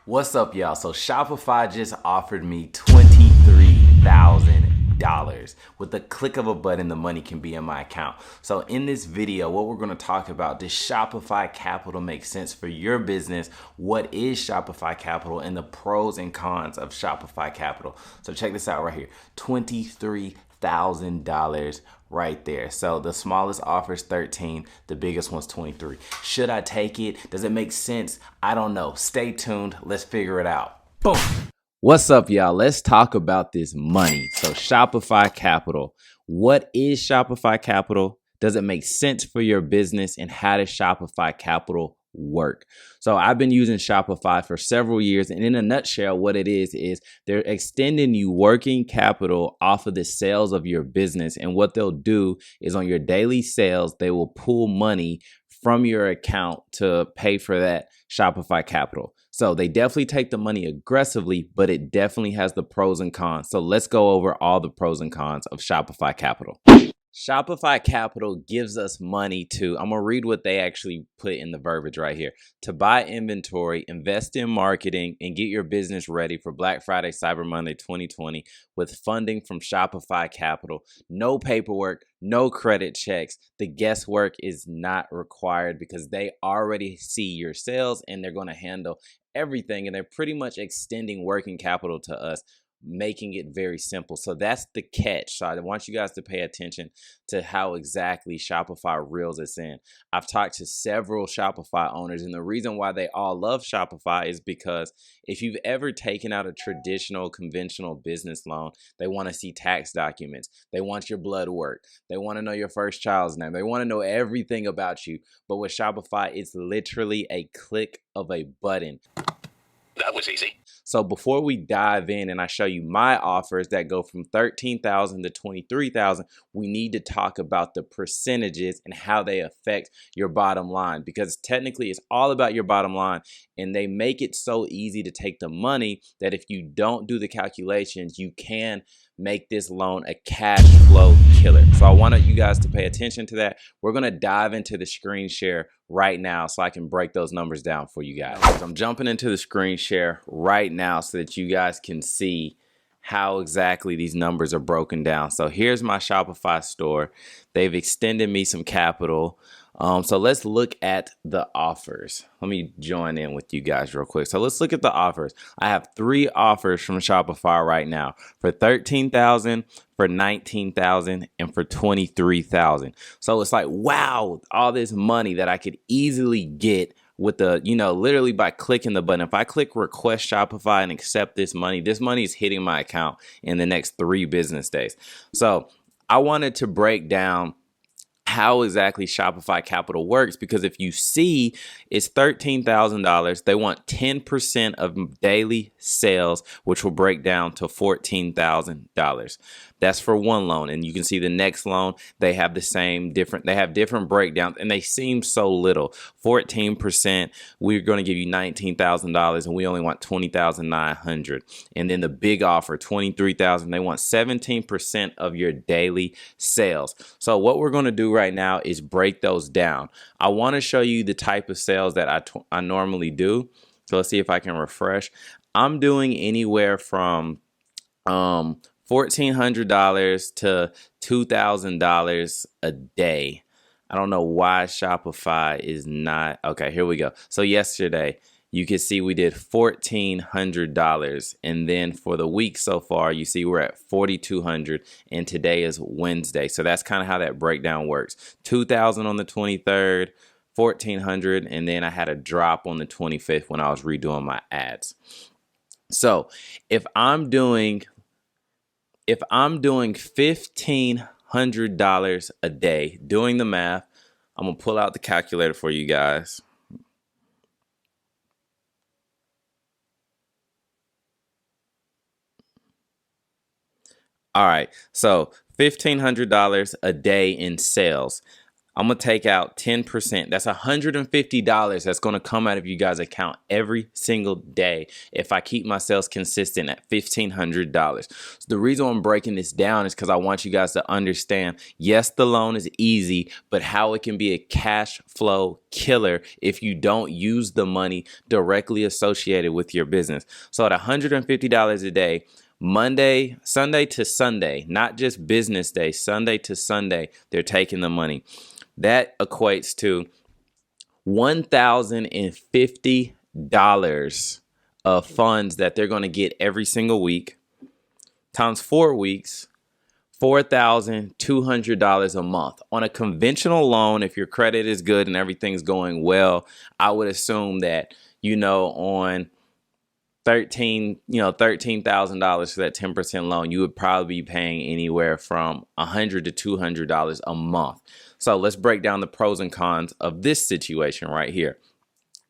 What's up, y'all? So Shopify just offered me $23,000. With the click of a button, the money can be in my account. So in this video, what we're going to talk about, does Shopify Capital make sense for your business? What is Shopify Capital and the pros and cons of Shopify Capital? So check this out right here. $23,000 right there. So the smallest offer is 13, the biggest one's 23. Should I take it? Does it make sense? I don't know. Stay tuned. Let's figure it out. Boom. What's up, y'all? Let's talk about this money. So Shopify Capital. What is Shopify Capital? Does it make sense for your business? And how does Shopify Capital work? So I've been using Shopify for several years, and in a nutshell, what it is they're extending you working capital off of the sales of your business. And what they'll do is on your daily sales, they will pull money from your account to pay for that Shopify Capital. So they definitely take the money aggressively, but it definitely has the pros and cons. So let's go over all the pros and cons of Shopify Capital. Shopify Capital gives us money to, I'm going to read what they actually put in the verbiage right here, to buy inventory, invest in marketing, and get your business ready for Black Friday, Cyber Monday 2020 with funding from Shopify Capital. No paperwork, no credit checks. The guesswork is not required because they already see your sales and they're going to handle everything. And they're pretty much extending working capital to us, making it very simple. So that's the catch. So I want you guys to pay attention to how exactly Shopify reels us in. I've talked to several Shopify owners, and the reason why they all love Shopify is because if you've ever taken out a traditional, conventional business loan, they want to see tax documents. They want your blood work. They want to know your first child's name. They want to know everything about you. But with Shopify, it's literally a click of a button. That was easy. So before we dive in and I show you my offers that go from 13,000 to 23,000, we need to talk about the percentages and how they affect your bottom line, because technically it's all about your bottom line, and they make it so easy to take the money that if you don't do the calculations, you can make this loan a cash flow killer. So I wanted you guys to pay attention to that. We're going to dive into the screen share right now so I can break those numbers down for you guys. So I'm jumping into the screen share right now so that you guys can see how exactly these numbers are broken down. So here's my Shopify store. They've extended me some capital. So let's look at the offers. Let me join in with you guys real quick. So let's look at the offers. I have 3 offers from Shopify right now for 13,000, for 19,000, and for 23,000. So it's like, wow, all this money that I could easily get with the, literally by clicking the button. If I click request Shopify and accept this money is hitting my account in the next 3 business days. So I wanted to break down how exactly Shopify Capital works, because if you see it's $13,000, they want 10% of daily sales, which will break down to $14,000. That's for one loan. And you can see the next loan, they have different breakdowns, and they seem so little. 14%, we're going to give you $19,000 and we only want $20,900. And then the big offer, $23,000, they want 17% of your daily sales. So what we're going to do right now is break those down. I want to show you the type of sales that I normally do. So let's see if I can refresh. I'm doing anywhere from $1,400 to $2,000 a day. I don't know why Shopify is not. Okay, here we go. So yesterday, you can see we did $1,400. And then for the week so far, you see we're at $4,200. And today is Wednesday. So that's kind of how that breakdown works. $2,000 on the 23rd, $1,400. And then I had a drop on the 25th when I was redoing my ads. So if I'm doing $1,500 a day, doing the math, I'm going to pull out the calculator for you guys. All right, so $1,500 a day in sales. I'm going to take out 10%. That's $150 that's going to come out of you guys' account every single day if I keep my sales consistent at $1,500. So the reason I'm breaking this down is because I want you guys to understand, yes, the loan is easy, but how it can be a cash flow killer if you don't use the money directly associated with your business. So at $150 a day, Sunday to Sunday, not just business day, Sunday to Sunday, they're taking the money. That equates to $1,050 of funds that they're going to get every single week, times 4 weeks, $4,200 a month. On a conventional loan, if your credit is good and everything's going well, I would assume that, on $13,000 for that 10% loan, you would probably be paying anywhere from $100 to $200 a month. So let's break down the pros and cons of this situation right here.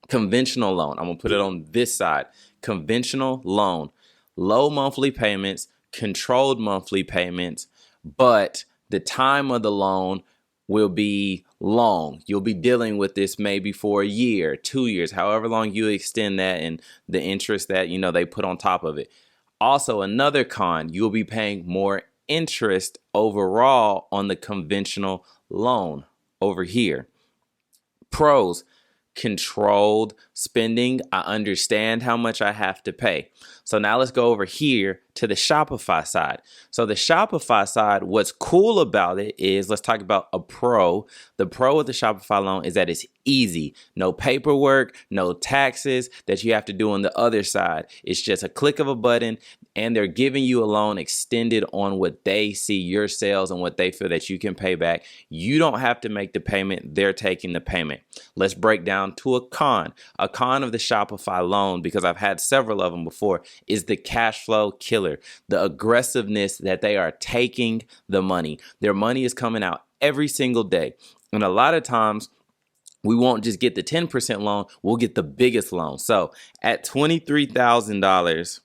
Conventional loan. I'm going to put it on this side. Conventional loan. Low monthly payments, controlled monthly payments, but the time of the loan will be long. You'll be dealing with this maybe for a year, 2 years, however long you extend that and the interest that, they put on top of it. Also, another con, you'll be paying more interest overall on the conventional loan over here. Pros, controlled spending. I understand how much I have to pay. So now let's go over here to the Shopify side. So the Shopify side, what's cool about it is, let's talk about a pro. The pro of the Shopify loan is that it's easy. No paperwork, no taxes that you have to do on the other side. It's just a click of a button, and they're giving you a loan extended on what they see your sales and what they feel that you can pay back. You don't have to make the payment. They're taking the payment. Let's break down to a con. A con of the Shopify loan, because I've had several of them before, is the cash flow killer. The aggressiveness that they are taking the money. Their money is coming out every single day. And a lot of times, we won't just get the 10% loan, we'll get the biggest loan. So at $23,000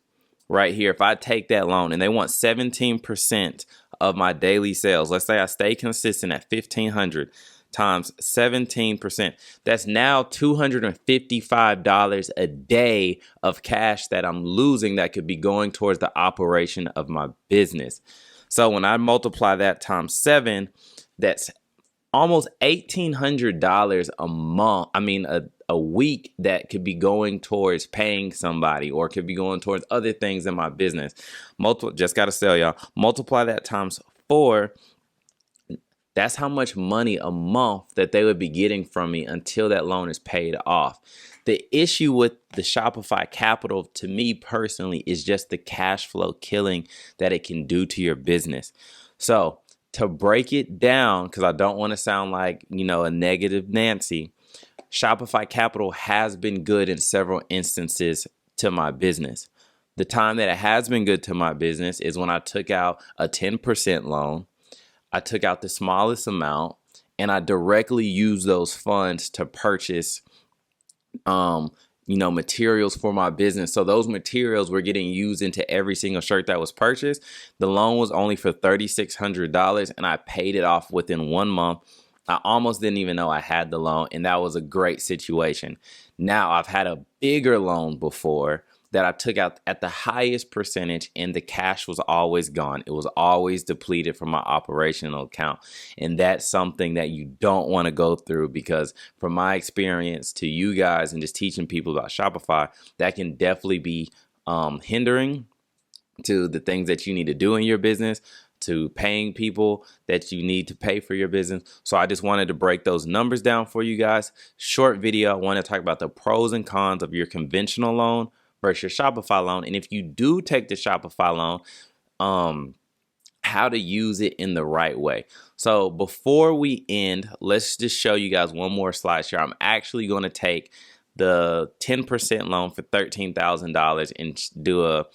right here, if I take that loan and they want 17% of my daily sales, let's say I stay consistent at $1,500 times 17%, that's now $255 a day of cash that I'm losing that could be going towards the operation of my business. So when I multiply that times 7, that's almost $1,800 a month. A week that could be going towards paying somebody or could be going towards other things in my business. Just got to sell, y'all. Multiply that times 4. That's how much money a month that they would be getting from me until that loan is paid off. The issue with the Shopify Capital, to me personally, is just the cash flow killing that it can do to your business. So to break it down, because I don't want to sound like, a negative Nancy, Shopify Capital has been good in several instances to my business. The time that it has been good to my business is when I took out a 10% loan. I took out the smallest amount and I directly used those funds to purchase, materials for my business. So those materials were getting used into every single shirt that was purchased. The loan was only for $3,600 and I paid it off within 1 month. I almost didn't even know I had the loan, and that was a great situation. Now I've had a bigger loan before that I took out at the highest percentage, and the cash was always gone. It was always depleted from my operational account. And that's something that you don't want to go through, because from my experience to you guys and just teaching people about Shopify, that can definitely be hindering to the things that you need to do in your business, to paying people that you need to pay for your business. So I just wanted to break those numbers down for you guys. Short video. I want to talk about the pros and cons of your conventional loan versus your Shopify loan. And if you do take the Shopify loan, how to use it in the right way. So before we end, let's just show you guys one more slide here. I'm actually going to take the 10% loan for $13,000 and do a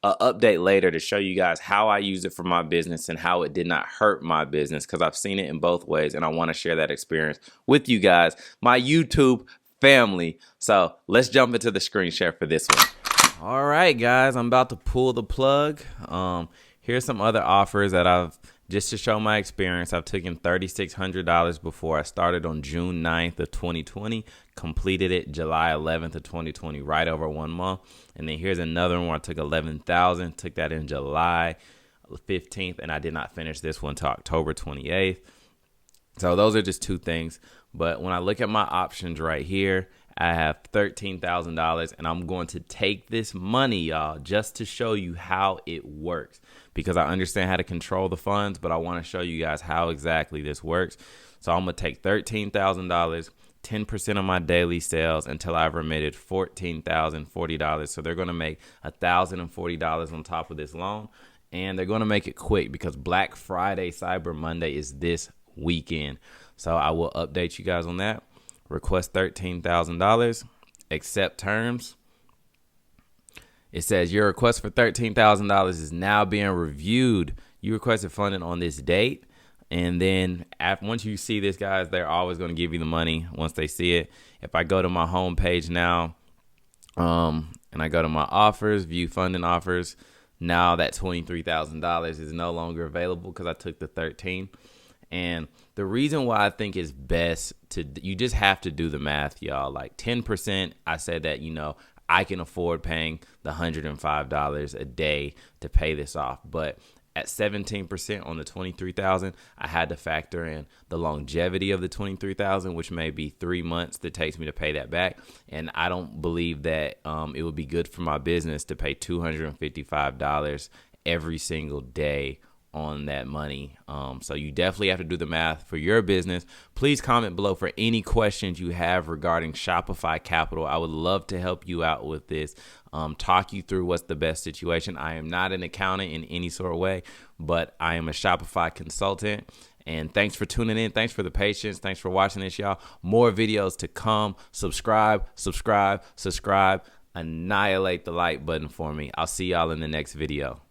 update later to show you guys how I use it for my business and how it did not hurt my business, because I've seen it in both ways and I want to share that experience with you guys, my YouTube family. So let's jump into the screen share for this one. All right, guys, I'm about to pull the plug. Here's some other offers that I've just to show my experience, I've taken $3,600 before. I started on June 9th of 2020, completed it July 11th of 2020, right over 1 month. And then here's another one where I took $11,000, took that in July 15th, and I did not finish this one until October 28th. So those are just 2 things. But when I look at my options right here, I have $13,000, and I'm going to take this money, y'all, just to show you how it works, because I understand how to control the funds, but I want to show you guys how exactly this works. So I'm going to take $13,000, 10% of my daily sales until I've remitted $14,040. So they're going to make $1,040 on top of this loan, and they're going to make it quick because Black Friday, Cyber Monday is this weekend. So I will update you guys on that. Request $13,000, accept terms. It says your request for $13,000 is now being reviewed. You requested funding on this date. And then once you see this, guys, they're always going to give you the money once they see it. If I go to my home page now, and I go to my offers, view funding offers, now that $23,000 is no longer available because I took the 13. And the reason why I think it's best you just have to do the math, y'all. Like 10%, I said that, I can afford paying the $105 a day to pay this off. But at 17% on the $23,000, I had to factor in the longevity of the $23,000, which may be 3 months that takes me to pay that back. And I don't believe that it would be good for my business to pay $255 every single day on that money. So you definitely have to do the math for your business. Please comment below for any questions you have regarding Shopify Capital. I would love to help you out with this, talk you through what's the best situation. I am not an accountant in any sort of way, but I am a Shopify consultant. And thanks for tuning in. Thanks for the patience. Thanks for watching this, y'all. More videos to come. Subscribe. Annihilate the like button for me. I'll see y'all in the next video.